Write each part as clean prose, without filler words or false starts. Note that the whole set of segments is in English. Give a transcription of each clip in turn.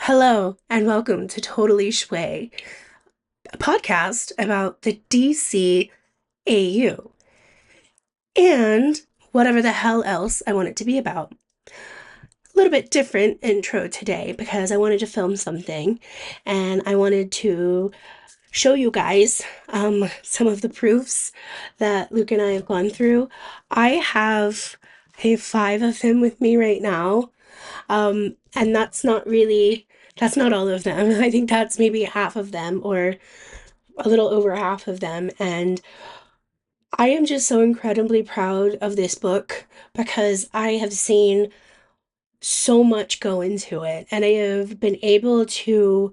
Hello and welcome to Totally Schway, a podcast about the DC AU and whatever the hell else I want it to be about. A little bit different intro today because I wanted to film something and I wanted to show you guys some of the proofs that Luke and I have gone through. I have 5 of them with me right now. And that's not all of them. I think that's maybe half of them or a little over half of them. And I am just so incredibly proud of this book because I have seen so much go into it and I have been able to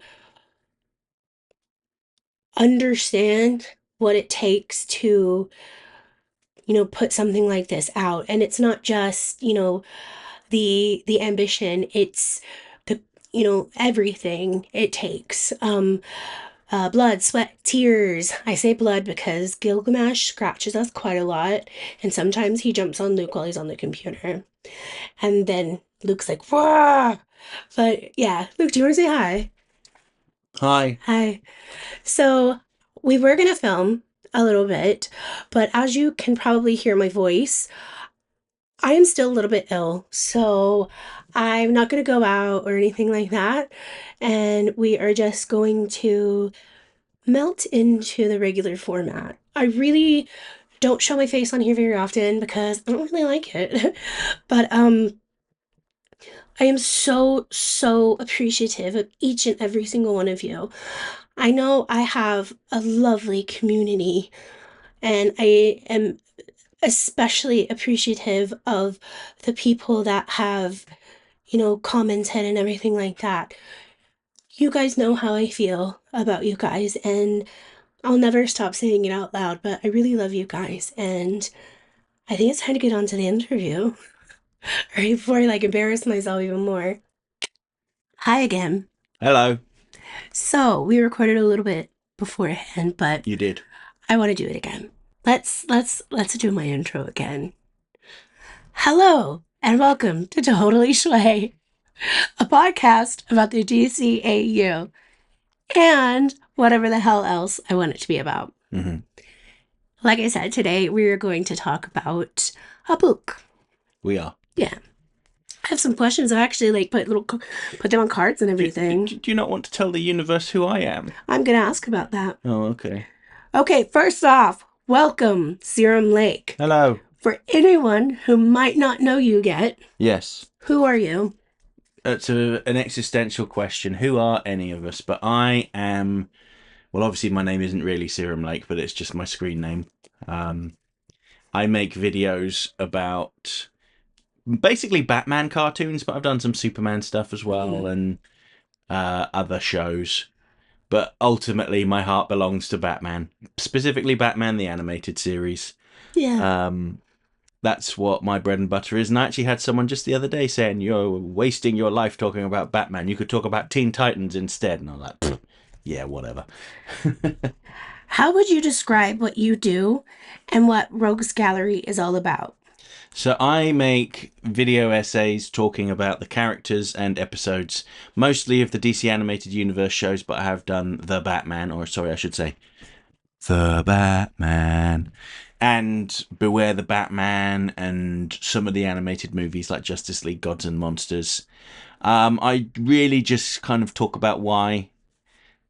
understand what it takes to, put something like this out. And it's not just, the ambition, it's the, everything it takes. Blood, sweat, tears. I say blood because Gilgamesh scratches us quite a lot, and sometimes he jumps on Luke while he's on the computer. And then Luke's like, "Whoa!" But yeah, Luke, do you want to say hi? Hi. Hi. So we were gonna film a little bit, but as you can probably hear my voice, I am still a little bit ill, so I'm not gonna go out or anything like that. And we are just going to melt into the regular format. I really don't show my face on here very often because I don't really like it. But I am so appreciative of each and every single one of you. I know I have a lovely community and I am especially appreciative of the people that have, commented and everything like that. You guys know how I feel about you guys, and I'll never stop saying it out loud, but I really love you guys, and I think it's time to get on to the interview. Right before I embarrass myself even more. Hi again. Hello. So we recorded a little bit beforehand, but You did. I want to do it again. Let's do my intro again. Hello and welcome to Totally Schway, a podcast about the DCAU and whatever the hell else I want it to be about. Hmm. Like I said, today we are going to talk about a book. We are. Yeah. I have some questions. I've actually put them on cards and everything. Do you not want to tell the universe who I am? I'm gonna ask about that. Oh, okay. Okay, first off, welcome, Serum Lake. Hello. For anyone who might not know you yet, Yes. who are you? It's an existential question. Who are any of us? But I am. Well, obviously, my name isn't really Serum Lake, but it's just my screen name. Um, I make videos about basically Batman cartoons, but I've done some Superman stuff as well Mhm. and other shows. But ultimately, my heart belongs to Batman, specifically Batman the Animated Series. Yeah. Um, that's what my bread and butter is. And I actually had someone just the other day saying, "You're wasting your life talking about Batman. You could talk about Teen Titans instead." And I'm like, "Pfft, yeah, whatever." How would you describe what you do and what Rogues Gallery is all about? So I make video essays talking about the characters and episodes, mostly of the DC Animated Universe shows, but I have done The Batman, or sorry, I should say The Batman, and Beware the Batman, and some of the animated movies like Justice League Gods and Monsters. I really just kind of talk about why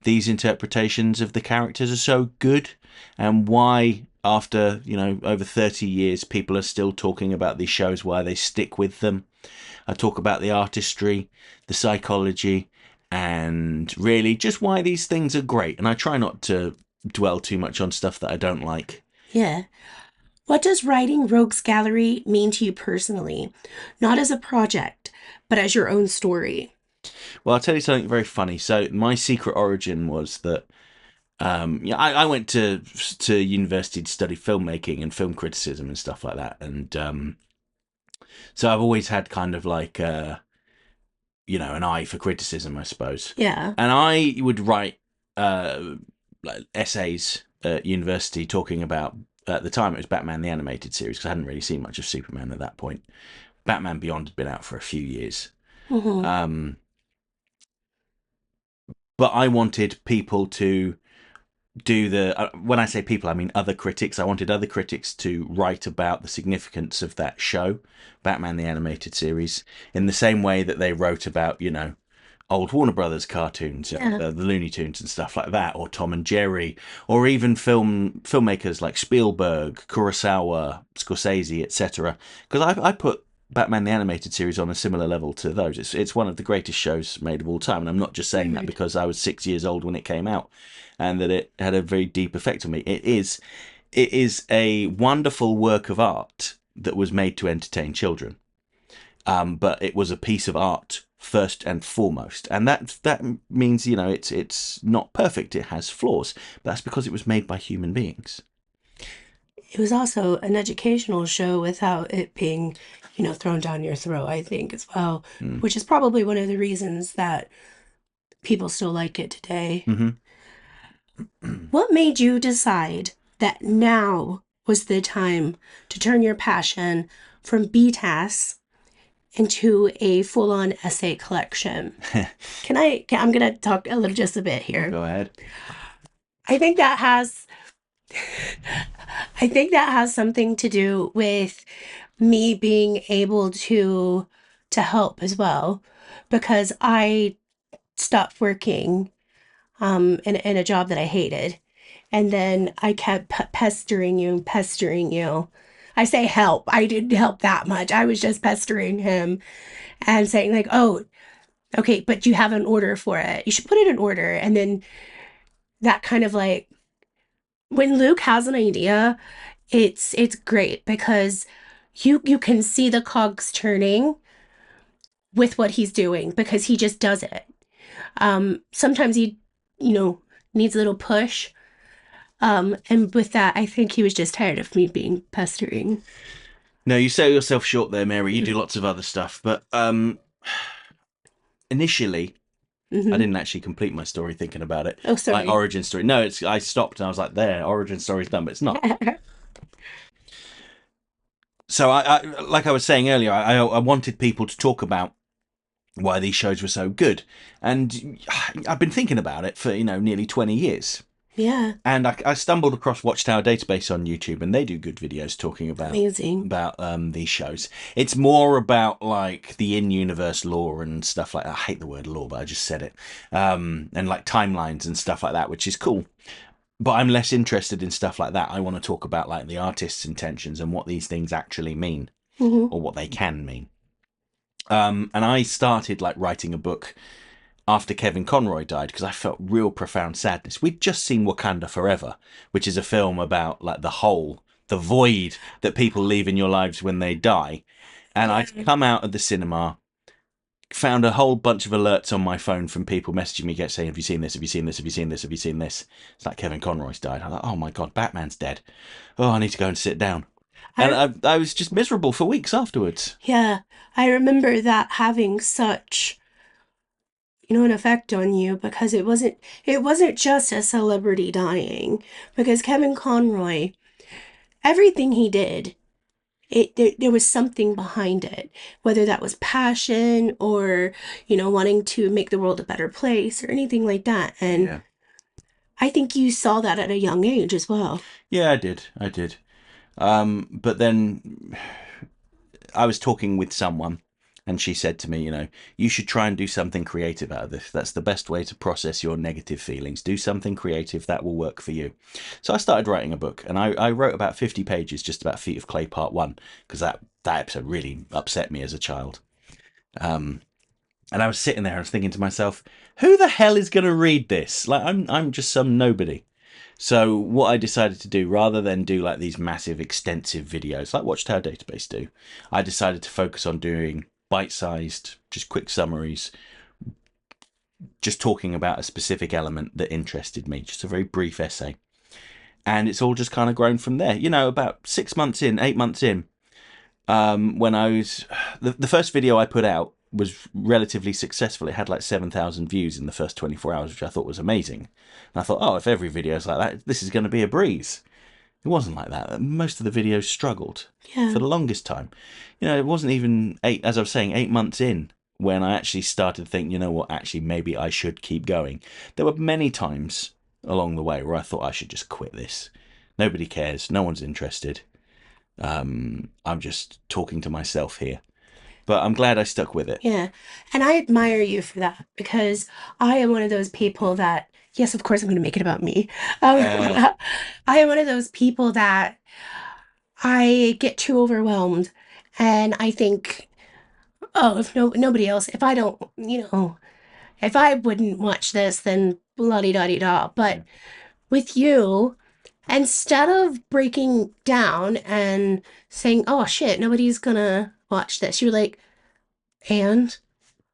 these interpretations of the characters are so good and why after over 30 years people are still talking about these shows, why they stick with them. I talk about the artistry, the psychology, and really just why these things are great, and I try not to dwell too much on stuff that I don't like. Yeah. What does writing Rogues Gallery mean to you personally? Not as a project, but as your own story. Well, I'll tell you something very funny. So my secret origin was that I went to university to study filmmaking and film criticism and stuff like that, and so I've always had kind of like an eye for criticism, I suppose. Yeah. And I would write like essays at university talking about, at the time it was Batman the Animated Series, because I hadn't really seen much of Superman at that point. Batman Beyond had been out for a few years. Mm-hmm. Um, But I wanted people to do when I say people, I mean other critics. I wanted other critics to write about the significance of that show, Batman the Animated Series, in the same way that they wrote about, old Warner Brothers cartoons, Yeah. the Looney Tunes and stuff like that, or Tom and Jerry, or even filmmakers like Spielberg, Kurosawa, Scorsese, etc. Because I put Batman the Animated Series on a similar level to those. It's one of the greatest shows made of all time, and I'm not just saying that Weird. because I was 6 years old when it came out, and that it had a very deep effect on me. It is a wonderful work of art that was made to entertain children, but it was a piece of art first and foremost, and that means it's not perfect. It has flaws, but that's because it was made by human beings. It was also an educational show without it being, thrown down your throat, I think, as well, Mm. which is probably one of the reasons that people still like it today. Hmm. What made you decide that now was the time to turn your passion from BTAS into a full-on essay collection? I'm going to talk just a bit here. Go ahead. I think that has I think that has something to do with me being able to help as well, because I stopped working in a job that I hated, and then I kept pestering you and pestering you. I say help. I didn't help that much. I was just pestering him and saying like, "Oh, okay, but you have an order for it. You should put it in order." And then that kind of like when Luke has an idea, it's great because you can see the cogs turning with what he's doing because he just does it. Sometimes he, you know, needs a little push. And with that, I think he was just tired of me being pestering. No, you sell yourself short there, Mary. You do lots of other stuff, but initially I Mm-hmm. didn't actually complete my story thinking about it. Oh, My sorry. origin story. No, I stopped and I was like, there, origin story's done, but it's not. So like I was saying earlier, I wanted people to talk about why these shows were so good, and I've been thinking about it for nearly 20 years. Yeah, And I stumbled across Watchtower Database on YouTube, and they do good videos talking about amazing. these shows. It's more about like the in-universe lore and stuff like that. I hate the word lore, but I just said it. And like timelines and stuff like that, which is cool. But I'm less interested in stuff like that. I want to talk about like the artist's intentions and what these things actually mean, Mm-hmm. or what they can mean. And I started like writing a book after Kevin Conroy died because I felt real profound sadness. We'd just seen Wakanda Forever, which is a film about like the hole, the void that people leave in your lives when they die. And Yeah. I'd come out of the cinema, found a whole bunch of alerts on my phone from people messaging me, saying, "Have you seen this? Have you seen this? Have you seen this? Have you seen this?" It's like Kevin Conroy's died. I'm like, "Oh my god, Batman's dead. Oh, I need to go and sit down." And I I was just miserable for weeks afterwards. yeah, I remember that having such, an effect on you because it wasn't just a celebrity dying because Kevin Conroy, everything he did, there was something behind it, whether that was passion or, wanting to make the world a better place or anything like that. And Yeah. I think you saw that at a young age as well. Yeah, I did. I did. But then I was talking with someone and she said to me, you should try and do something creative out of this. That's the best way to process your negative feelings. Do something creative that will work for you. So I started writing a book and I wrote about 50 pages just about Feet of Clay Part 1 because that episode really upset me as a child. Um, and I was sitting there, I was thinking to myself, who the hell is going to read this? Like, I'm just some nobody. So what I decided to do, rather than do like these massive, extensive videos like Watchtower Database do, I decided to focus on doing bite-sized, just quick summaries, just talking about a specific element that interested me, just a very brief essay. And it's all just kind of grown from there. About 6 months in, 8 months in, when I was the first video I put out was relatively successful. It had like 7,000 views in the first 24 hours, which I thought was amazing. And I thought, oh, if every video is like that, this is going to be a breeze. It wasn't like that. Most of the videos struggled Yeah. for the longest time. It wasn't even as I was saying, 8 months in when I actually started to think, you know what, actually, maybe I should keep going. There were many times along the way where I thought I should just quit this. Nobody cares. No one's interested. I'm just talking to myself here. But I'm glad I stuck with it. Yeah. And I admire you for that because I am one of those people that, yes, of course, I'm going to make it about me. Um, Uh, I am one of those people that I get too overwhelmed and I think, oh, if nobody else, if I don't, if I wouldn't watch this, then blah di da di da. But with you, instead of breaking down and saying, oh shit, nobody's gonna watch this, you're like, and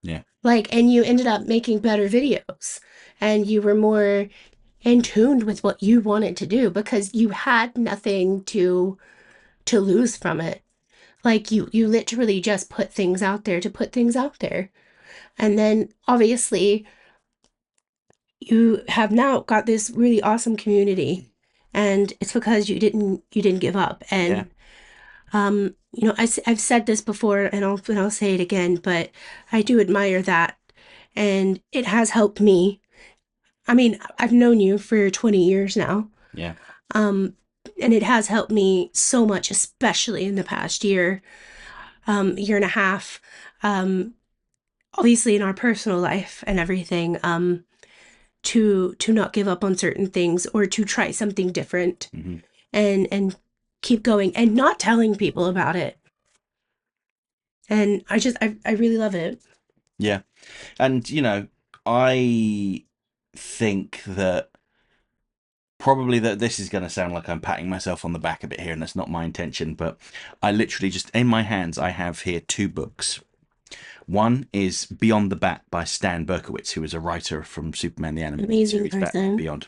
yeah, and you ended up making better videos and you were more in tune with what you wanted to do because you had nothing to lose from it. Like you literally just put things out there to put things out there. And then obviously you have now got this really awesome community and it's because you didn't give up. yeah, And I've said this before and I'll say it again, but I do admire that and it has helped me. I mean, I've known you for 20 years now. yeah, Um, and it has helped me so much, especially in the past year and a half. Um, Obviously in our personal life and everything, to not give up on certain things or to try something different hmm and keep going and not telling people about it. And I really love it. yeah. And, I think that probably that this is going to sound like I'm patting myself on the back a bit here, and that's not my intention, but I literally just, in my hands, I have here two books. One is Beyond the Bat by Stan Berkowitz, who is a writer from Superman the Animated Amazing Series, Batman person. Beyond.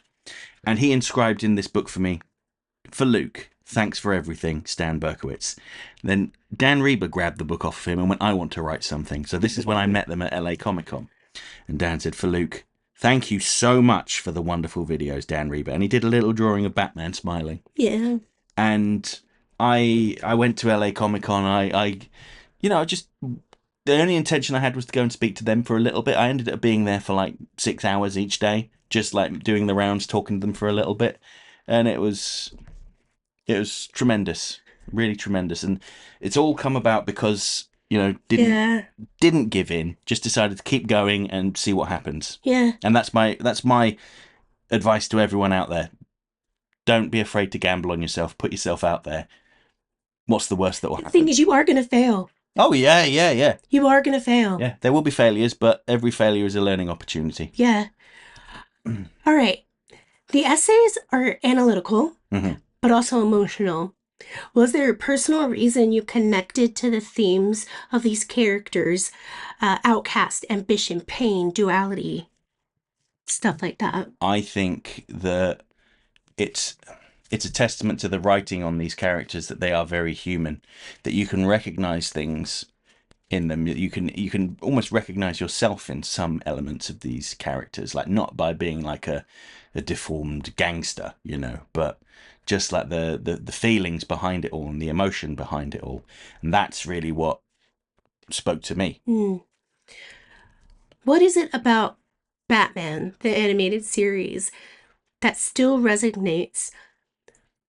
And he inscribed in this book for me, for Luke, thanks for everything, Stan Berkowitz. Then Dan Rieber grabbed the book off of him and went, I want to write something. So this is when I met them at LA Comic Con. And Dan said, for Luke, thank you so much for the wonderful videos, Dan Rieber. And he did a little drawing of Batman smiling. Yeah. And I went to LA Comic Con. Just the only intention I had was to go and speak to them for a little bit. I ended up being there for like 6 hours each day, just like doing the rounds, talking to them for a little bit, and it was tremendous, really tremendous, and it's all come about because didn't Yeah. didn't give in, just decided to keep going and see what happens. Yeah. And that's my advice to everyone out there. Don't be afraid to gamble on yourself. Put yourself out there. What's the worst that will The thing happen? is, you are going to fail. Oh yeah, yeah, yeah, You are going to fail. yeah. There will be failures, but every failure is a learning opportunity. Yeah. All right. The essays are analytical, hmm but also emotional. Was there a personal reason you connected to the themes of these characters? Outcast, ambition, pain, duality, stuff like that. I think that it's it's a testament to the writing on these characters that they are very human, that you can recognize things in them. You can almost recognize yourself in some elements of these characters, like not by being like a deformed gangster, but just like the feelings behind it all and the emotion behind it all. And that's really what spoke to me. Hmm. What is it about Batman, the animated series, that still resonates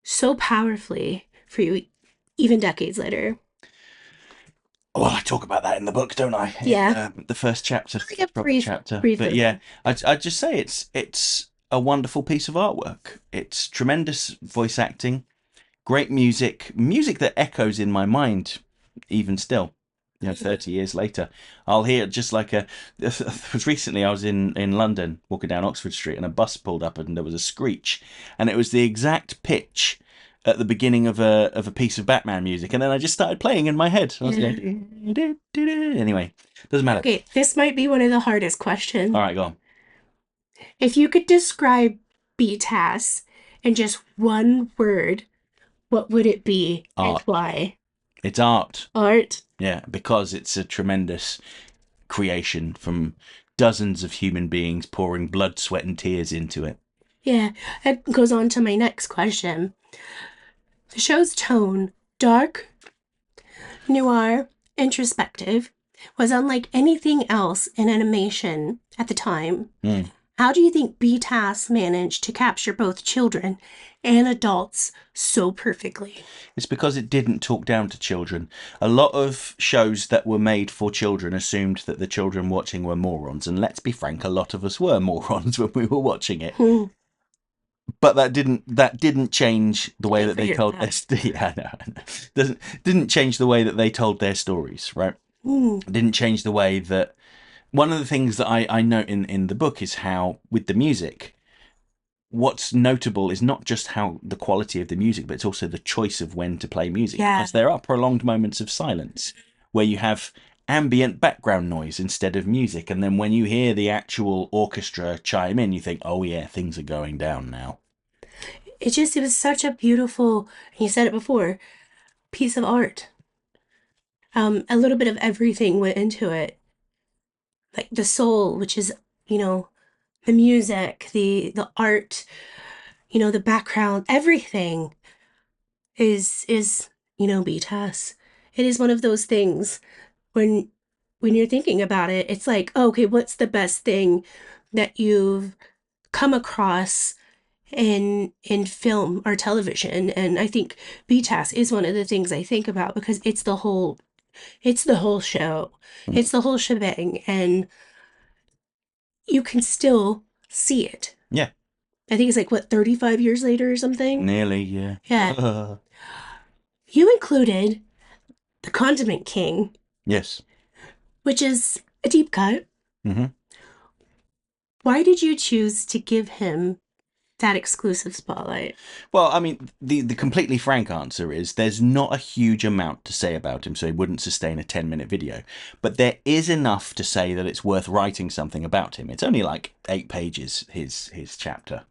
so powerfully for you, even decades later? Well, I talk about that in the book, don't I? In Yeah. the first chapter, Like a proper chapter. brief But yeah, version. I'd just say it's a wonderful piece of artwork. It's tremendous voice acting, great music that echoes in my mind, even still. 30 years later, I'll hear just like recently I was in London walking down Oxford Street and a bus pulled up and there was a screech, and it was the exact pitch at the beginning of a piece of Batman music, and then I just started playing in my head. I was Yeah. going, anyway, doesn't matter. Okay, this might be one of the hardest questions. All right, go on. If you could describe BTAS in just one word, what would it be and Art. why? It's art. Art. Yeah, because it's a tremendous creation from dozens of human beings pouring blood, sweat, and tears into it. Yeah, that goes on to my next question. The show's tone, dark, noir, introspective. was unlike anything else in animation at the time. Mm. How do you think BTAS managed to capture both children and adults so perfectly? It's because it didn't talk down to children. A lot of shows that were made for children assumed that the children watching were morons, and let's be frank, a lot of us were morons when we were watching it. Hmm, But that didn't change the way can't that they forget told that. their yeah, no. Didn't change the way that they told their stories, right? Hmm, It didn't change the way that one of the things that I note in the book is how with the music, what's notable is not just how the quality of the music, but it's also the choice of when to play music, yeah. because there are prolonged moments of silence where you have ambient background noise instead of music, and then when you hear the actual orchestra chime in, you think, oh yeah, things are going down now. It was such a beautiful, and you said it before, piece of art. A little bit of everything went into it. Like the soul, which is, you know, the music, the art, the background, everything is BTAS. It is one of those things when when you're thinking about it, it's like, oh, okay, what's the best thing that you've come across in film or television? And I think BTAS is one of the things I think about because it's the whole show. Mm. It's the whole shebang and you can still see it. Yeah, I think it's like what 35 years later or something. nearly, yeah. Yeah. You included the Condiment King, Yes. which is a deep cut. Hmm. Why did you choose to give him that exclusive spotlight? Well, I mean, the completely frank answer is there's not a huge amount to say about him, so he wouldn't sustain a 10-minute video. But there is enough to say that it's worth writing something about him. It's only like 8 pages, his chapter.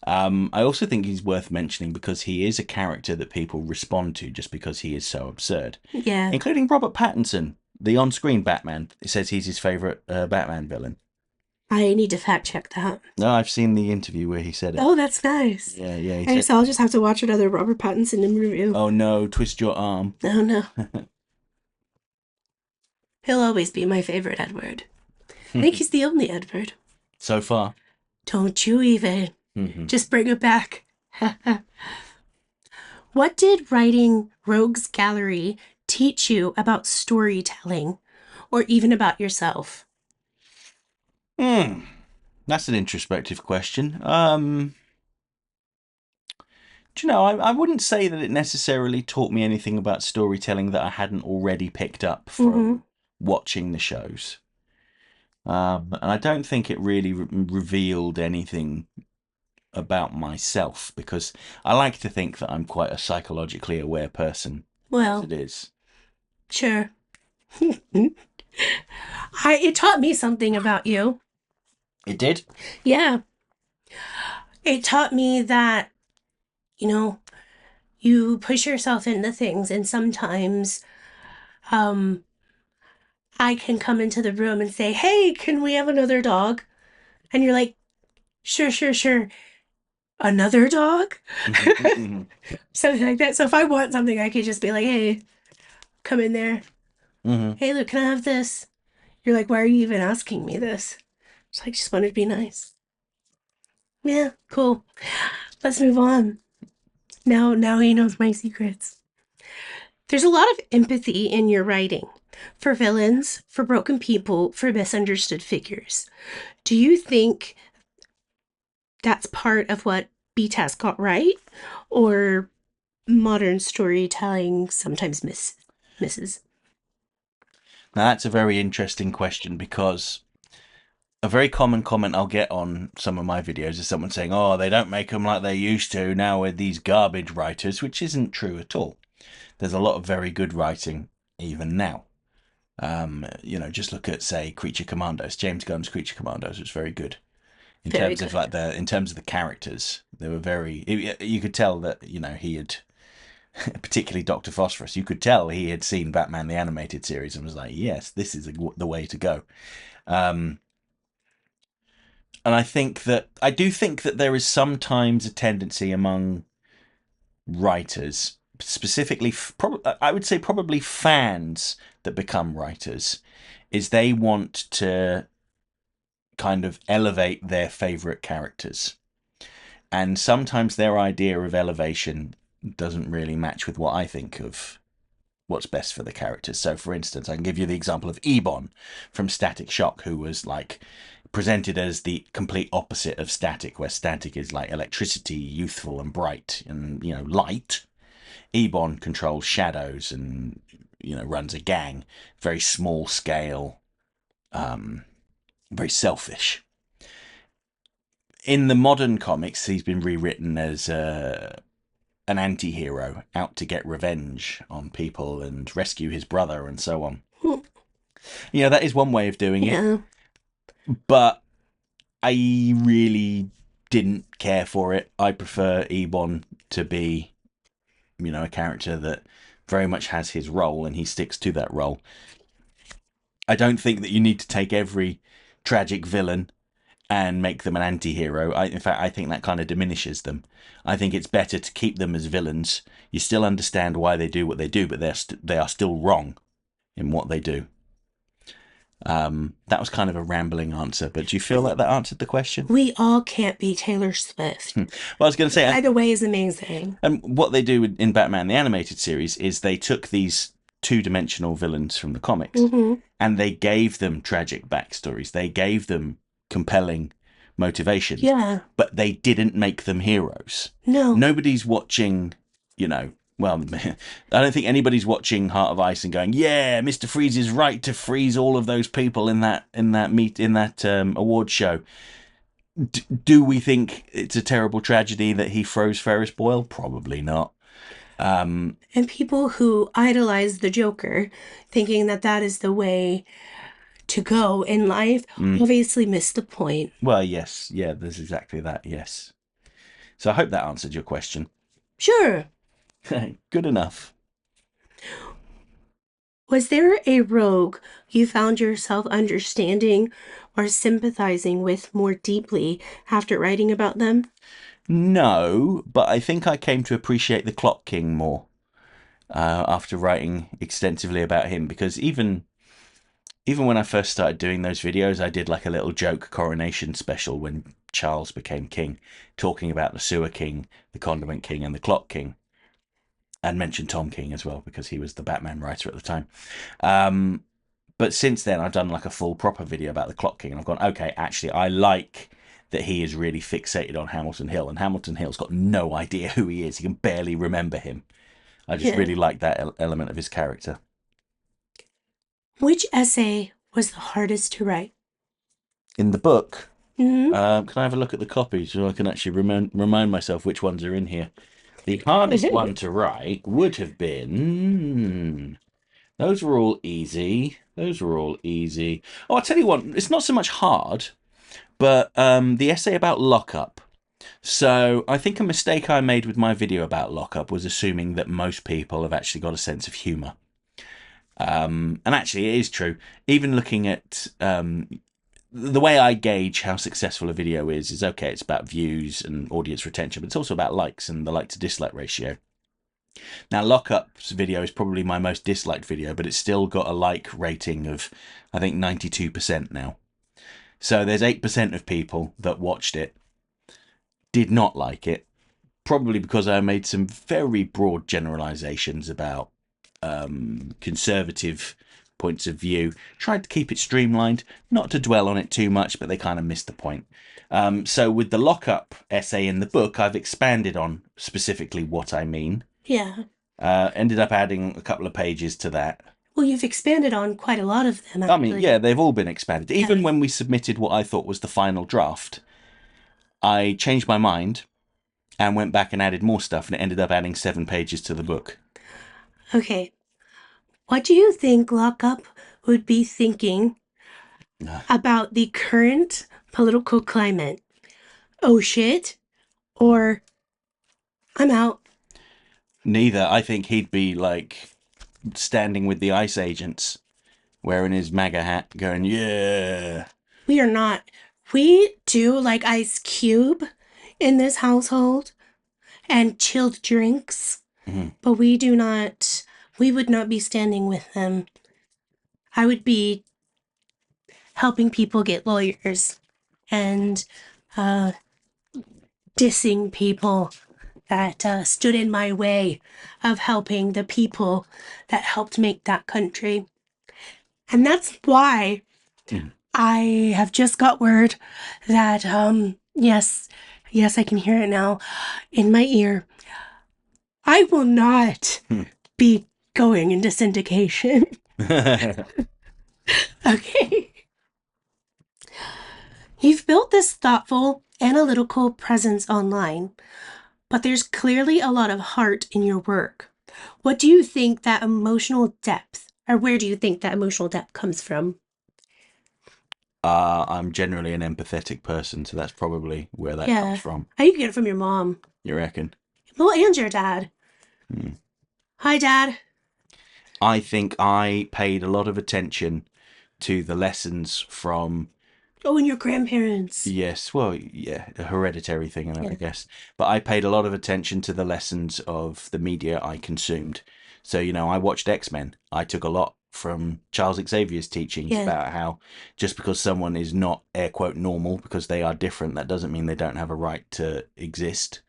I also think he's worth mentioning because he is a character that people respond to just because he is so absurd, Yeah, including Robert Pattinson, the on-screen Batman. It says he's his favourite Batman villain. I need to fact check that. No, I've seen the interview where he said it. Oh, that's nice. Yeah, yeah, he I said, guess I'll just have to watch another Robert Pattinson review. "Oh no, twist your arm." Oh no, he'll always be my favorite Edward. I think he's the only Edward. So far. Don't you even. Hmm. Just bring it back. What did writing Rogues Gallery teach you about storytelling or even about yourself? That's an introspective question. Do you know, I wouldn't say that it necessarily taught me anything about storytelling that I hadn't already picked up Mm-hmm. from watching the shows. And I don't think it really revealed anything about myself because I like to think that I'm quite a psychologically aware person as Well, it is. sure. It taught me something about you. It did? Yeah. It taught me that, you know, you push yourself into things and sometimes um I can come into the room and say, "Hey, can we have another dog?" And you're like, "Sure, sure, sure. Another dog?" Something like that. So if I want something, I could just be like, "Hey, come in there. Hmm. Hey, look, can I have this?" You're like, "Why are you even asking me this?" It's like, just wanted to be nice. Yeah, cool. Let's move on. Now he knows my secrets. There's a lot of empathy in your writing for villains, for broken people, for misunderstood figures. Do you think that's part of what BTAS got right? Or modern storytelling sometimes misses? Now, that's a very interesting question because a very common comment I'll get on some of my videos is someone saying, "Oh, they don't make them like they used to now with these garbage writers," which isn't true at all. There's a lot of very good writing even now. Just look at say Creature Commandos. James Gunn's Creature Commandos was very good in Very terms of good. the characters. They were very. You could tell that he had, particularly Doctor Phosphorus. You could tell he had seen Batman the animated series and was like, "Yes, this is the way to go." Um, and I do think that there is sometimes a tendency among writers, specifically, I would say probably fans, that become writers is they want to kind of elevate their favorite characters. And sometimes their idea of elevation doesn't really match with what I think of what's best for the characters. So, for instance, I can give you the example of Ebon from Static Shock, who was like presented as the complete opposite of Static, where Static is like electricity, youthful and bright and, you know, light. Ebon controls shadows and, you know, runs a gang, very small scale, very selfish. In the modern comics, he's been rewritten as an anti-hero out to get revenge on people and rescue his brother and so on. You know, that is one way of doing it, Yeah. but I really didn't care for it. I prefer Ebon to be, you know, a character that very much has his role and he sticks to that role. I don't think that you need to take every tragic villain and make them an anti-hero. In fact, I think that kind of diminishes them. I think it's better to keep them as villains. You still understand why they do what they do, but they are still wrong in what they do. That was kind of a rambling answer, but do you feel like that answered the question? We all can't be Taylor Swift. Well, I was going to say, Either way is amazing. and what they do in Batman the Animated Series is they took these two-dimensional villains from the comics Mm-hmm. and they gave them tragic backstories. They gave them compelling motivations, Yeah. but they didn't make them heroes. No. Nobody's watching, you know, well, I don't think anybody's watching Heart of Ice and going, "Yeah, Mr. Freeze is right to freeze all of those people in that award show." Do we think it's a terrible tragedy that he froze Ferris Boyle? Probably not. And people who idolize the Joker, thinking that that is the way to go in life, obviously miss the point. Well, yes, yeah, there's exactly that. Yes. So I hope that answered your question. Sure. Good enough. Was there a rogue you found yourself understanding or sympathizing with more deeply after writing about them? No, but I think I came to appreciate the Clock King more after writing extensively about him, because even when I first started doing those videos, I did like a little joke coronation special when Charles became king, talking about the Sewer King, the Condiment King, and the Clock King, and mentioned Tom King as well because he was the Batman writer at the time. But since then, I've done like a full proper video about the Clock King, and I've gone, okay, actually, I like that he is really fixated on Hamilton Hill, and Hamilton Hill's got no idea who he is. He can barely remember him. I just Yeah. really like that element of his character. Which essay was the hardest to write? In the book, Mm-hmm. can I have a look at the copies so I can actually remind myself which ones are in here? The hardest one to write would have been. Those were all easy. Those were all easy. Oh, I'll tell you what, it's not so much hard, but the essay about lockup. So I think a mistake I made with my video about lockup was assuming that most people have actually got a sense of humour. And actually, it is true. Even looking at the way I gauge how successful a video is okay, it's about views and audience retention, but it's also about likes and the like to dislike ratio. Now, Lockup's video is probably my most disliked video, but it's still got a like rating of, I think, 92% now. So there's 8% of people that watched it did not like it, probably because I made some very broad generalizations about conservative points of view. Tried to keep it streamlined, not to dwell on it too much, but they kind of missed the point. So with the lockup essay in the book, I've expanded on specifically what I mean. Yeah. Ended up adding a couple of pages to that. Well, you've expanded on quite a lot of them, actually. I mean, yeah, they've all been expanded. Even when we submitted what I thought was the final draft, I changed my mind and went back and added more stuff, and it ended up adding 7 pages to the book. Okay. What do you think Lockup would be thinking about the current political climate? Oh shit? Or I'm out. Neither. I think he'd be like standing with the ICE agents, wearing his MAGA hat, going, yeah. We are not. We do like Ice Cube in this household and chilled drinks, but we do not. We would not be standing with them. I would be helping people get lawyers and uh, dissing people that stood in my way of helping the people that helped make that country. And that's why Mm. I have just got word that, yes, yes, I can hear it now in my ear. I will not be going into syndication. Okay. You've built this thoughtful, analytical presence online, but there's clearly a lot of heart in your work. What do you think that emotional depth, or where do you think that emotional depth comes from? I'm generally an empathetic person, so that's probably where that comes Yeah. from. I you get it from your mom. You reckon? Well, and your dad. Hmm. Hi, Dad. I think I paid a lot of attention to the lessons from. Oh, and your grandparents. Yes, well, yeah, a hereditary thing, I Yeah. guess. But I paid a lot of attention to the lessons of the media I consumed. So, I watched X-Men. I took a lot from Charles Xavier's teachings Yeah. about how just because someone is not air quote normal because they are different, that doesn't mean they don't have a right to exist.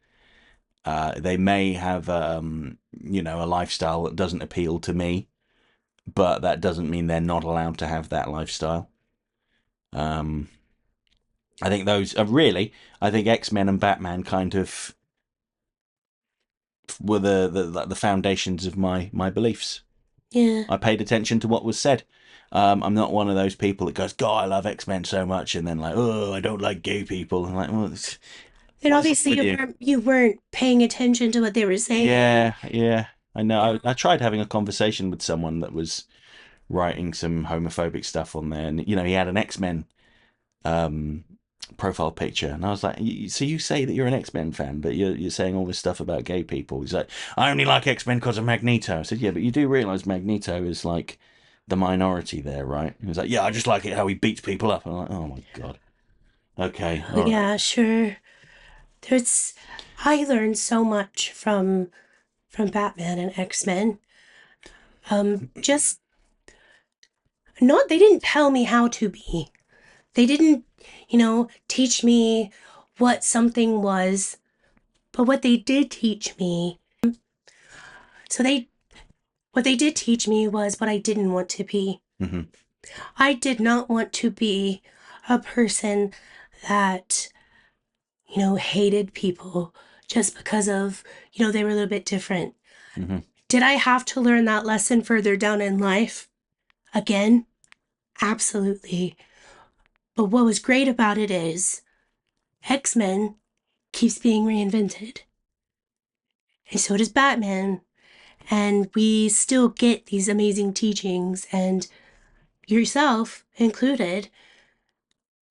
They may have, a lifestyle that doesn't appeal to me, but that doesn't mean they're not allowed to have that lifestyle. Um, I think those are really. I think X-Men and Batman kind of were the foundations of my beliefs. Yeah. I paid attention to what was said. I'm not one of those people that goes, "God, I love X-Men so much," and then like, "Oh, I don't like gay people." I'm like, "Well, And what is wrong obviously with you you?" weren't paying attention to what they were saying. Yeah, yeah. I know. Yeah. I tried having a conversation with someone that was writing some homophobic stuff on there, and he had an X-Men um, profile picture, and I was like, "So you say that you're an X-Men fan, but you're saying all this stuff about gay people?" He's like, "I only like X-Men because of Magneto." I said, "Yeah, but you do realize Magneto is like the minority there, right?" He was like, "Yeah, I just like it how he beats people up." I'm like, "Oh my god, okay, Oh, all right." yeah, sure. There's I learned so much from Batman and X-Men. Just not they didn't tell me how to be. They didn't, teach me what something was, but what they did teach me. So they what they did teach me was what I didn't want to be. Hmm. I did not want to be a person that, hated people just because of, they were a little bit different. Hmm. Did I have to learn that lesson further down in life? Again, absolutely. But what was great about it is X Men keeps being reinvented, and so does Batman. And we still get these amazing teachings, and yourself included.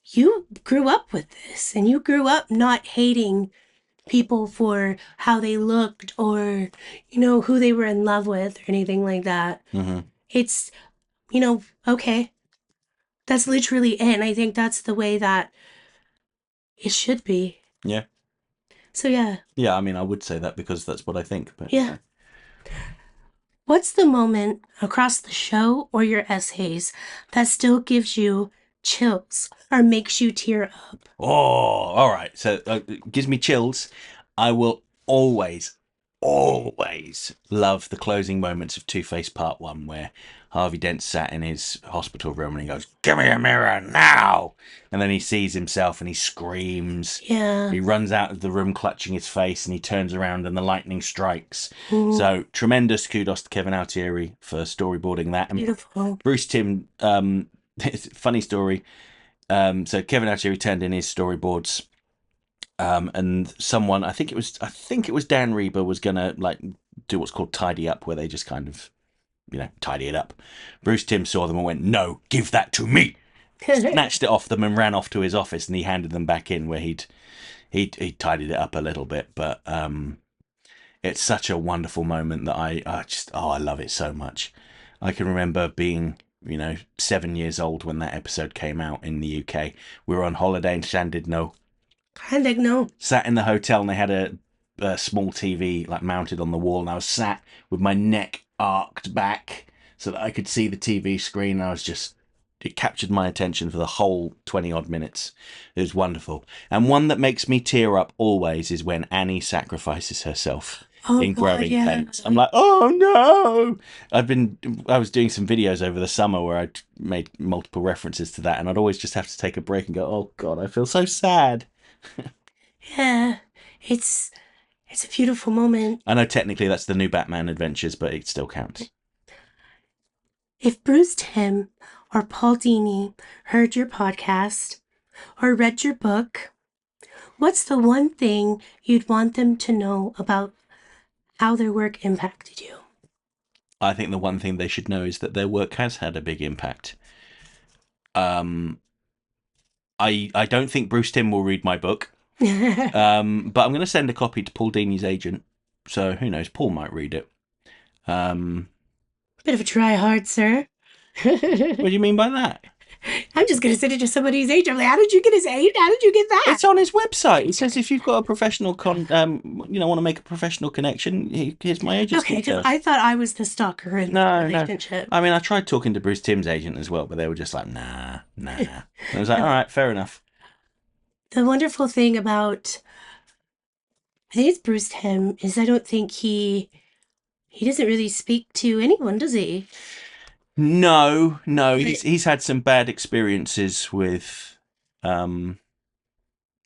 You grew up with this, and you grew up not hating people for how they looked or, who they were in love with or anything like that. Hmm. It's, okay, that's literally it. And I think that's the way that it should be. Yeah, So, yeah, yeah. I mean, I would say that because that's what I think, but yeah. What's the moment across the show or your essays that still gives you chills or makes you tear up? oh, all right. So it gives me chills. I will always, always love the closing moments of Two Face Part One, where Harvey Dent sat in his hospital room and he goes, "Give me a mirror now!" And then he sees himself and he screams. Yeah. He runs out of the room clutching his face and he turns around and the lightning strikes. Mm, So tremendous kudos to Kevin Altieri for storyboarding that. And beautiful. Bruce Timm, funny story. So Kevin actually turned in his storyboards, and someone, I think it was Dan Reber, was gonna like do what's called tidy up, where they just kind of tidy it up. Bruce Timm saw them and went, "No, give that to me." Snatched it off them and ran off to his office, and he handed them back in where he'd tidied it up a little bit, but it's such a wonderful moment that I love it so much. I can remember being 7 years old when that episode came out in the UK. We were on holiday in Llandudno, Kind of no. sat in the hotel, and they had a small TV like mounted on the wall, and I was sat with my neck arced back, so that I could see the TV screen. It captured my attention for the whole 20 odd minutes. It was wonderful. And one that makes me tear up always is when Annie sacrifices herself Oh in God, Growing yeah. Pains. I'm like, oh no! I was doing some videos over the summer where I'd made multiple references to that, and I'd always just have to take a break and go, oh God, I feel so sad. Yeah. It's it's a beautiful moment. I know technically that's the new Batman Adventures, but it still counts. If Bruce Timm or Paul Dini heard your podcast or read your book, what's the one thing you'd want them to know about how their work impacted you? I think the one thing they should know is that their work has had a big impact. Um, I don't think Bruce Timm will read my book, Bit but I'm going to send a copy to Paul Dini's agent. So who knows? Paul might read it. Um, of a try hard, sir. what do you mean by that? I'm just gonna send it to somebody's agent. I'm like, how did you get his agent? How did you get that? It's on his website. It says if you've got a professional want to make a professional connection, here's my agent's Okay, because details. I thought I was the stalker in the No. relationship. I mean, I tried talking to Bruce Timm's agent as well, but they were just like, nah. And I was like, all right, fair enough. The wonderful thing about I think it's Bruce Timm is I don't think he doesn't really speak to anyone, does he? No. He's had some bad experiences with, well,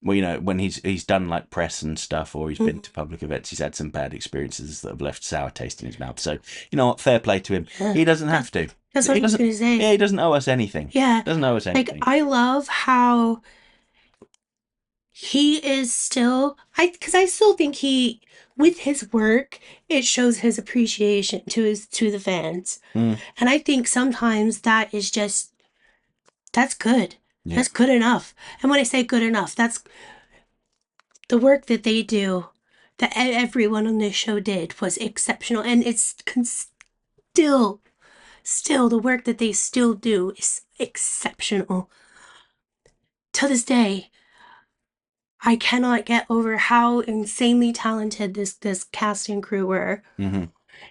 when he's done like press and stuff, or he's been to public events, he's had some bad experiences that have left sour taste in his mouth. So you know what? Fair play to him. Yeah. He doesn't have to. That's what He I was doesn't. gonna say. Yeah, he doesn't owe us anything. Yeah, Doesn't owe us anything. like I love how he is still because I still think he with his work it shows his appreciation to the fans. Mm. And I think sometimes that is just that's good. Yeah. That's good enough. And when I say good enough, that's the work that they do, that everyone on this show did was exceptional. And it's still the work that they still do is exceptional. To this day, I cannot get over how insanely talented this cast and crew were. Mm-hmm.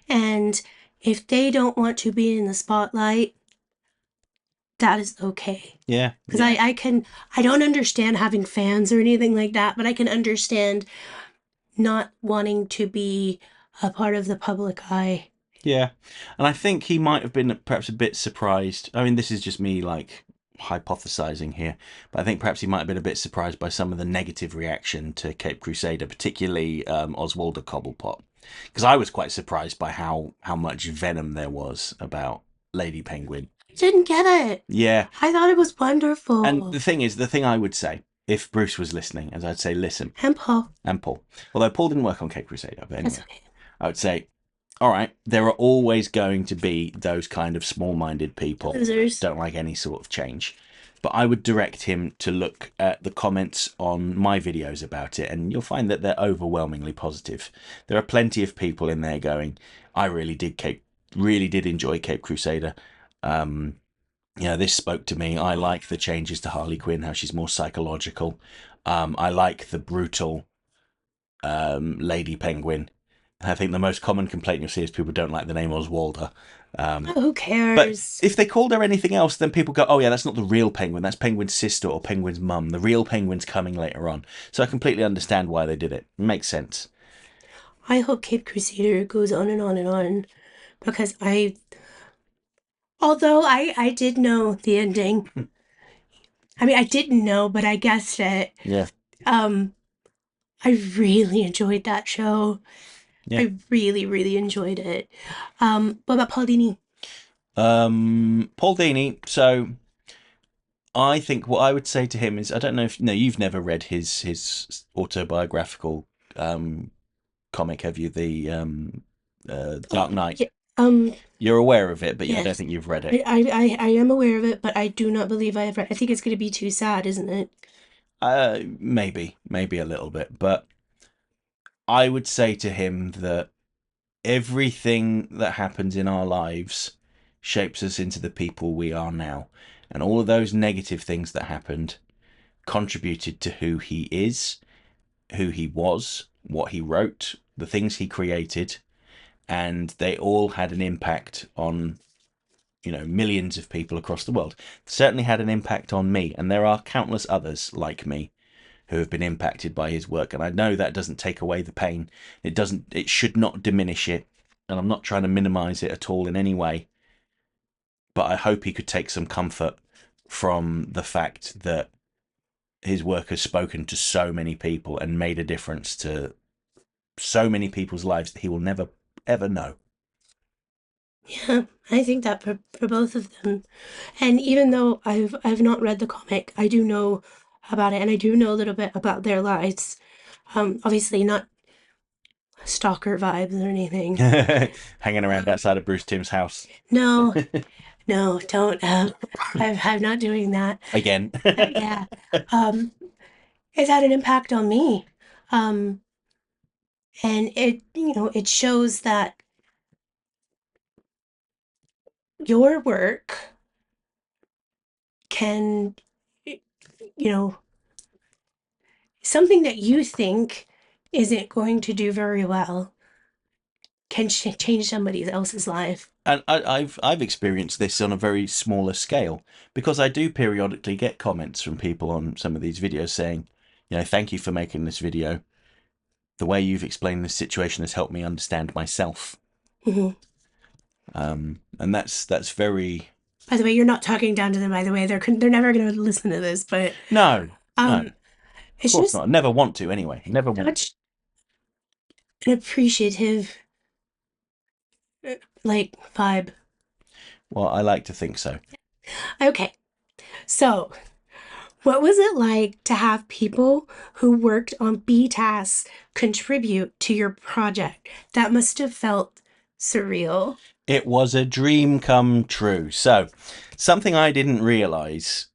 And if they don't want to be in the spotlight, that is okay. Yeah. Because I don't understand having fans or anything like that, but I can understand not wanting to be a part of the public eye. Yeah. And I think he might have been perhaps a bit surprised. I mean, this is just me like hypothesizing here, but I think perhaps he might have been a bit surprised by some of the negative reaction to Cape Crusader, particularly Oswaldo Cobblepot, because I was quite surprised by how much venom there was about Lady Penguin. Didn't get it. Yeah. I thought it was wonderful. And the thing I would say, if Bruce was listening, as I'd say, listen. And Paul. Although Paul didn't work on Cape Crusader, but anyway. That's okay. I would say, all right, there are always going to be those kind of small-minded people Losers. that don't like any sort of change. But I would direct him to look at the comments on my videos about it, and you'll find that they're overwhelmingly positive. There are plenty of people in there going, I really did enjoy Cape Crusader. This spoke to me. I like the changes to Harley Quinn, how she's more psychological. I like the brutal Lady Penguin. I think the most common complaint you'll see is people don't like the name Oswalda. Who cares? But if they called her anything else, then people go, oh yeah, that's not the real Penguin. That's Penguin's sister or Penguin's mum. The real Penguin's coming later on. So I completely understand why they did it. It makes sense. I hope Cape Crusader goes on and on and on, because although I did know the ending. I mean, I didn't know, but I guessed it. Yeah. I really enjoyed that show. Yeah. I really, really enjoyed it. What about Paul Dini? Paul Dini. So I think what I would say to him is, I don't know if you've never read his autobiographical comic, have you? The Dark Knight. Yeah, You're aware of it, but yes. I don't think you've read it. I am aware of it, but I do not believe I have read. I think it's going to be too sad, isn't it? Maybe a little bit, but I would say to him that everything that happens in our lives shapes us into the people we are now. And all of those negative things that happened contributed to who he is, who he was, what he wrote, the things he created, and they all had an impact on millions of people across the world. It certainly had an impact on me, and there are countless others like me who have been impacted by his work. And I know that doesn't take away the pain. It should not diminish it. And I'm not trying to minimize it at all in any way. But I hope he could take some comfort from the fact that his work has spoken to so many people and made a difference to so many people's lives that he will never, ever know. Yeah, I think that for both of them. And even though I've not read the comic, I do know about it, and I do know a little bit about their lives. Obviously not stalker vibes or anything. Hanging around outside of Bruce Timm's house. No, no, don't. I'm not doing that. Again. Yeah. Um, it's had an impact on me. Um, and it shows that your work can, you know, something that you think isn't going to do very well can change somebody else's life. And I've experienced this on a very smaller scale, because I do periodically get comments from people on some of these videos saying, thank you for making this video. The way you've explained this situation has helped me understand myself. Mm-hmm. And that's very. By the way, you're not talking down to them. By the way, they're never going to listen to this, but No, no, of it's course just not. I never want to anyway. Never want. such an appreciative vibe. Well, I like to think so. Okay, so what was it like to have people who worked on B tasks contribute to your project? That must have felt surreal. It was a dream come true. So, something I didn't realise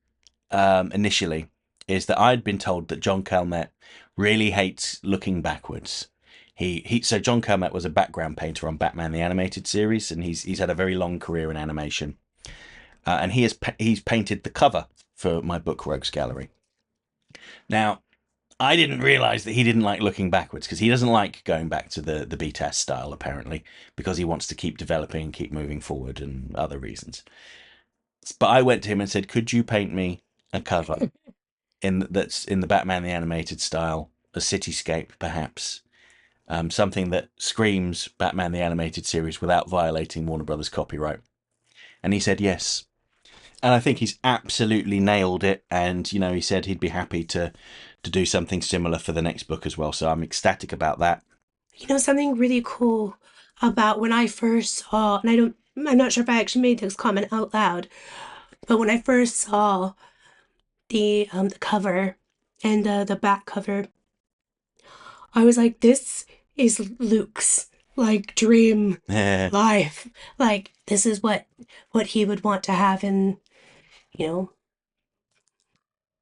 initially is that I'd been told that John Calmette really hates looking backwards. So John Calmette was a background painter on Batman the Animated Series, and he's had a very long career in animation. And he's painted the cover for my book Rogues Gallery. Now, I didn't realise that he didn't like looking backwards, because he doesn't like going back to the BTAS style, apparently, because he wants to keep developing and keep moving forward and other reasons. But I went to him and said, could you paint me a cover that's in the Batman the Animated style, a cityscape perhaps, something that screams Batman the Animated Series without violating Warner Brothers copyright? And he said yes. And I think he's absolutely nailed it. And, he said he'd be happy to do something similar for the next book as well. So I'm ecstatic about that. Something really cool about when I first saw, and I'm not sure if I actually made this comment out loud, but when I first saw the cover and the back cover, I was like, this is Luke's dream life. Like, this is what he would want to have in,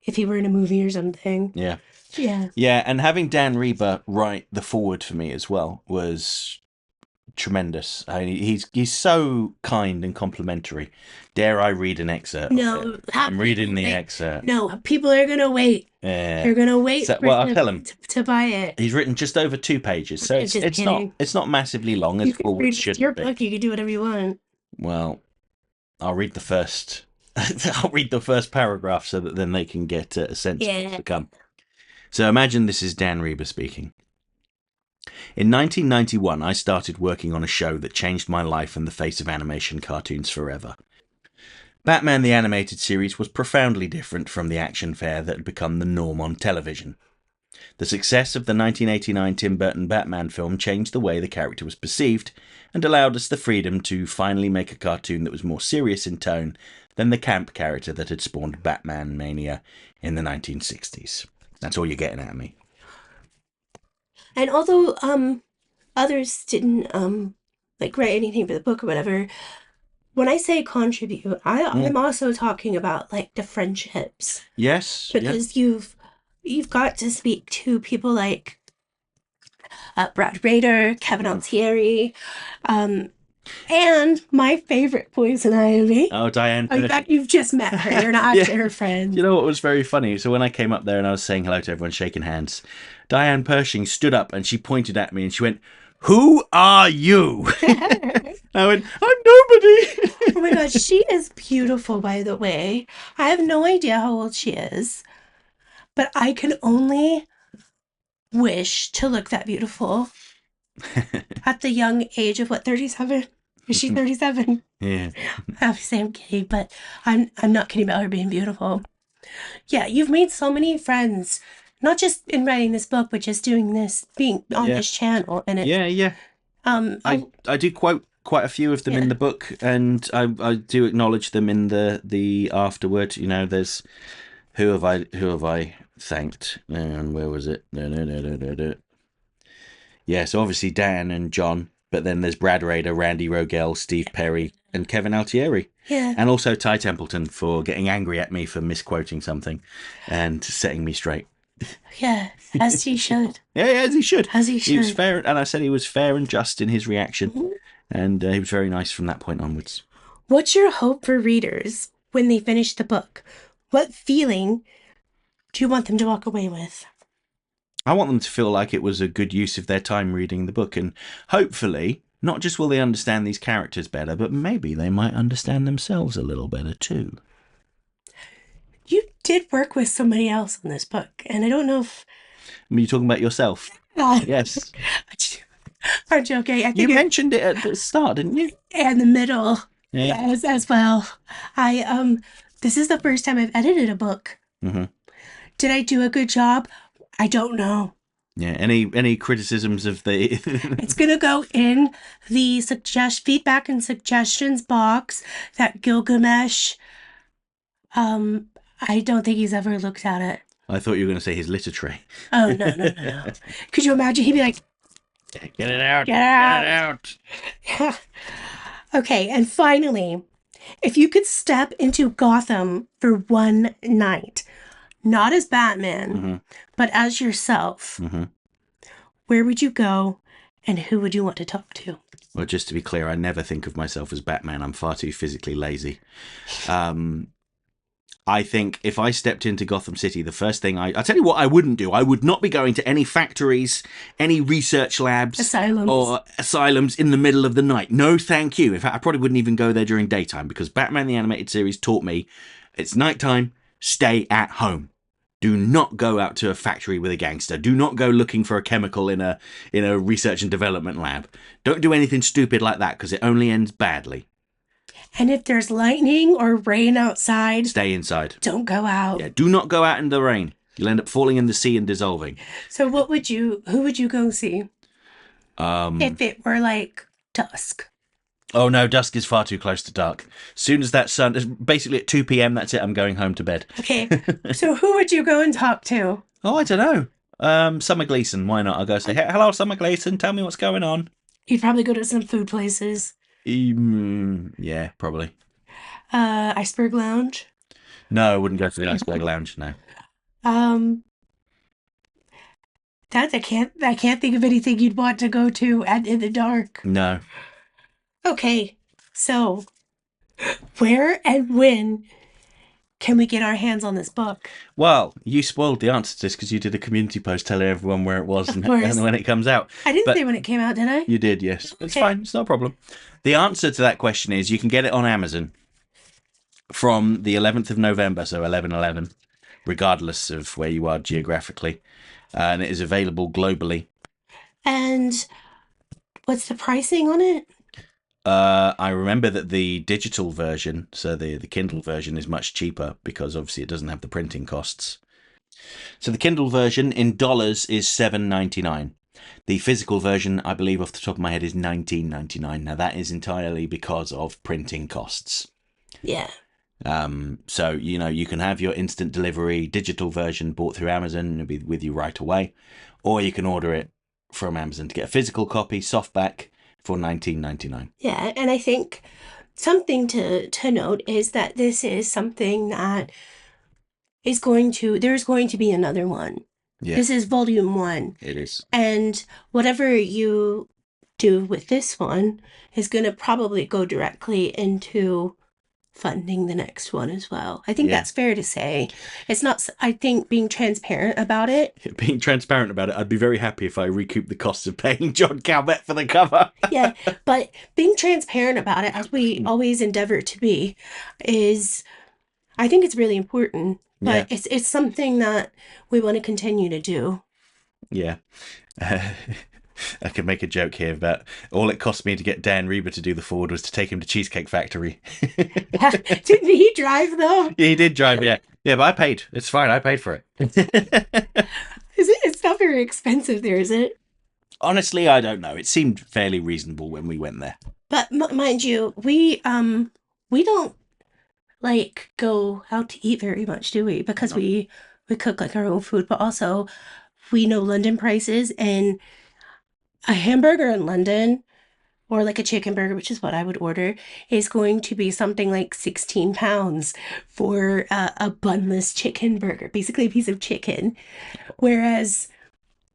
if he were in a movie or something. Yeah. Yeah. Yeah, and having Dan Reba write the foreword for me as well was tremendous. He's so kind and complimentary. Dare I read an excerpt? No, I'm reading the excerpt. No, people are gonna wait. They're gonna wait. I'll tell him to buy it. He's written just over 2 pages, so it's not massively long as forward should be. Your book, you can do whatever you want. Well, I'll read the first. I'll read the first paragraph so that then they can get a sense of what's to come. So imagine this is Dan Reba speaking. In 1991, I started working on a show that changed my life and the face of animation cartoons forever. Batman the Animated Series was profoundly different from the action fare that had become the norm on television. The success of the 1989 Tim Burton Batman film changed the way the character was perceived and allowed us the freedom to finally make a cartoon that was more serious in tone than the camp character that had spawned Batman mania in the 1960s. That's all you're getting at me. And although others didn't write anything for the book or whatever, when I say contribute, I'm also talking about the friendships. Yes. Because you've got to speak to people like Brad Rader, Kevin Altieri, and my favorite Poison Ivy. Oh, Diane. In fact, you've just met her. You're not actually her friend. You know what was very funny? So when I came up there and I was saying hello to everyone, shaking hands, Diane Pershing stood up and she pointed at me and she went, Who are you? Oh I went, I'm nobody. my gosh, she is beautiful, by the way. I have no idea how old she is, but I can only wish to look that beautiful at the young age of what, 37? Is she 37? Yeah. Obviously, I'm kidding, but I'm not kidding about her being beautiful. Yeah, you've made so many friends, not just in writing this book, but just doing this, being on Yeah. this channel, and it's Yeah, yeah. I oh I do quote quite a few of them in yeah, the book, and I do acknowledge them in the afterward. You know, there's who have I thanked, and where was it? No, no, no, no, no, no. Yeah, so obviously Dan and John, but then there's Brad Rader, Randy Rogel, Steve Perry, and Kevin Altieri. yeah, And also Ty Templeton for getting angry at me for misquoting something and setting me straight. yeah. As he should, Yeah, yeah, as he should. as he He was should. fair, and I said he was fair and just in his reaction, Mhm. and he was very nice from that point onwards. What's your hope for readers when they finish the book? What feeling do you want them to walk away with? I want them to feel like it was a good use of their time reading the book, and hopefully, not just will they understand these characters better, but maybe they might understand themselves a little better too. You did work with somebody else on this book, and I don't know if I mean, you're talking about yourself. uh, Yes. I'm joking. I You think it mentioned it at the start, didn't you? and the middle Yeah. as well. I this is the first time I've edited a book. Mm-hmm. Did I do a good job? I don't know. Yeah. Any criticisms of the? It's gonna go in the suggest feedback and suggestions box that Gilgamesh. I don't think he's ever looked at it. I thought you were going to say his litter tray. Oh no no no no! Could you imagine? He'd be like, Get it out. "Get Get it out!" out. Okay, and finally, if you could step into Gotham for one night, not as Batman, Mm-hmm. but as yourself, Mm-hmm. where would you go, and who would you want to talk to? Well, just to be clear, I never think of myself as Batman. I'm far too physically lazy. I think if I stepped into Gotham City, the first thing I tell you what I wouldn't do. I would not be going to any factories, any research labs, Asylums. or asylums in the middle of the night. No, thank you. In fact, I probably wouldn't even go there during daytime because Batman the Animated Series taught me it's nighttime, stay at home. Do not go out to a factory with a gangster. Do not go looking for a chemical in a research and development lab. Don't do anything stupid like that because it only ends badly. And if there's lightning or rain outside, Stay inside. don't go out. Yeah, do not go out in the rain. You'll end up falling in the sea and dissolving. So who would you go see if it were like dusk? Oh no, dusk is far too close to dark. Soon as that sun, basically at 2 p.m, that's it, I'm going home to bed. Okay, so who would you go and talk to? Oh, I don't know. Summer Gleason, why not? I'll go say, hello, Summer Gleason, tell me what's going on. You'd probably go to some food places. Yeah, probably. Iceberg Lounge. No, I wouldn't go to the Iceberg Lounge, no. Um, I can't think of anything you'd want to go to in the dark. No. Okay, so where and when can we get our hands on this book? Well, you spoiled the answer to this because you did a community post telling everyone where it was and course. when it comes out. I didn't But say when it came out, did I? you did, yes. It's Okay. fine. It's not a problem. The answer to that question is you can get it on Amazon from the 11th of November, so 11/11, regardless of where you are geographically. And it is available globally. And what's the pricing on it? I remember that the digital version, so the Kindle version, is much cheaper because obviously it doesn't have the printing costs. So the Kindle version in dollars is $7.99. The physical version, I believe off the top of my head, is $19.99. Now that is entirely because of printing costs. Yeah. So, you can have your instant delivery digital version bought through Amazon and it'll be with you right away. Or you can order it from Amazon to get a physical copy, softback, for $19.99. Yeah, and I think something to note is that this is something that there's going to be another one. Yeah, This is volume 1. it is. And whatever you do with this one is going to probably go directly into funding the next one as well. I think Yeah. that's fair to say. It's not, I think being transparent about it. Being transparent about it, I'd be very happy if I recouped the costs of paying John Calvert for the cover. Yeah, but being transparent about it, as we always endeavor to be, is I think it's really important. Yeah. But it's something that we want to continue to do. Yeah. I could make a joke here about all it cost me to get Dan Reber to do the forward was to take him to Cheesecake Factory. Didn't he drive though? He did drive, yeah. Yeah, but I paid. It's fine. I paid for it. Is it? It's not very expensive there, is it? Honestly, I don't know. It seemed fairly reasonable when we went there. But mind you, we don't like go out to eat very much, do we? Because No. we cook like our own food, but also we know London prices, and a hamburger in London or like a chicken burger, which is what I would order, is going to be something like £16 for a bunless chicken burger, basically a piece of chicken. Whereas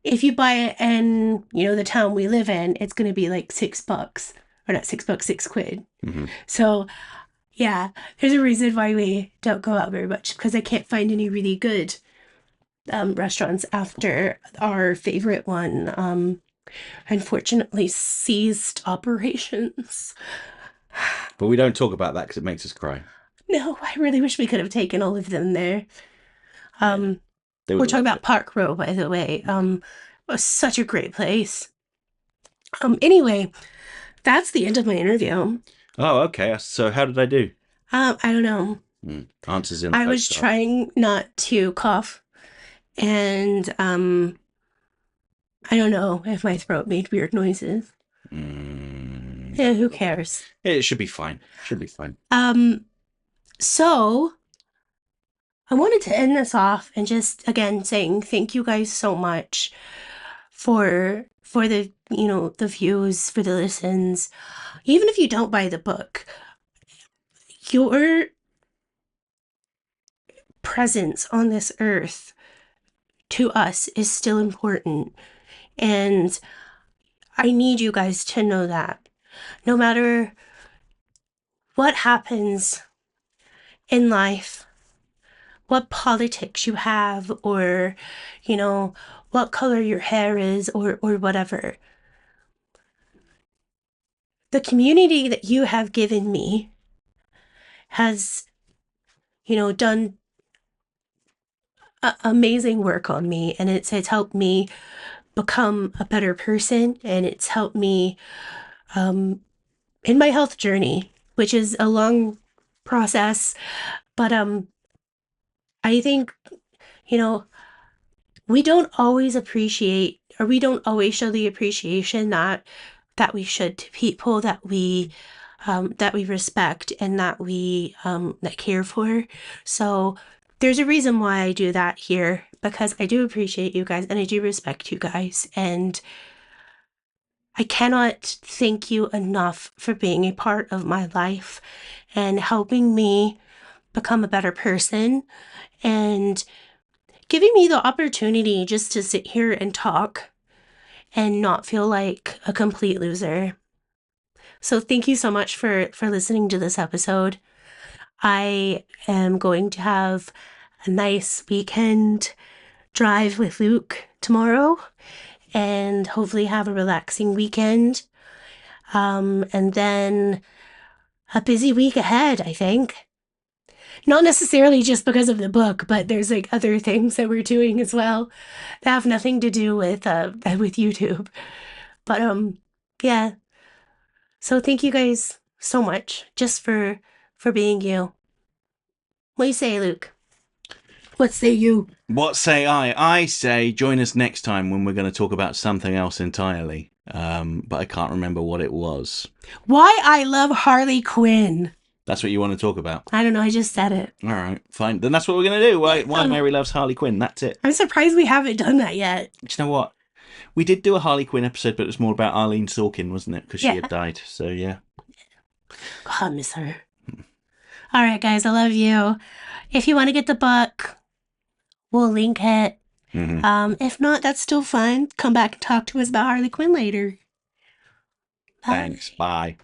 if you buy it in, the town we live in, it's going to be like $6, or not $6, £6. Mm-hmm. So yeah, there's a reason why we don't go out very much, because I can't find any really good restaurants after our favorite one unfortunately ceased operations. But we don't talk about that because it makes us cry. No, I really wish we could have taken all of them there. Um, They would we're have talking loved about it. Park Row, by the way. It was such a great place. Anyway, that's the end of my interview. Oh, okay. So how did I do? I don't know. Answers in the I was postcard. trying not to cough, and I don't know if my throat made weird noises. Yeah, who cares? It should be fine. Should be fine. So I wanted to end this off and just again saying thank you guys so much for the the views, for the listens. Even if you don't buy the book, your presence on this earth to us is still important. And I need you guys to know that no matter what happens in life, what politics you have, or, what color your hair is, or whatever, the community that you have given me has, done amazing work on me, and it's helped me become a better person, and it's helped me in my health journey, which is a long process. But I think, you know, we don't always appreciate, or we don't always show the appreciation that we should to people that we respect and that care for. So there's a reason why I do that here, because I do appreciate you guys and I do respect you guys, and I cannot thank you enough for being a part of my life and helping me become a better person, and giving me the opportunity just to sit here and talk and not feel like a complete loser. So thank you so much for listening to this episode. I am going to have a nice weekend drive with Luke tomorrow and hopefully have a relaxing weekend. And then a busy week ahead, I think. Not necessarily just because of the book, but there's like other things that we're doing as well that have nothing to do with YouTube. But yeah. So thank you guys so much just for being you. What do you say, Luke? What say you? What say I? I say join us next time when we're going to talk about something else entirely. But I can't remember what it was. Why I love Harley Quinn. That's what you want to talk about. I don't know, I just said it. All right, fine. Then that's what we're going to do. Why Mary loves Harley Quinn. That's it. I'm surprised we haven't done that yet. Do you know what? We did do a Harley Quinn episode, but it was more about Arlene Sorkin, wasn't it? Because she Yeah. had died. So yeah. God, I miss her. All right, guys, I love you. If you want to get the book, we'll link it. If not, that's still fine. Come back and talk to us about Harley Quinn later. Bye. Thanks. Bye.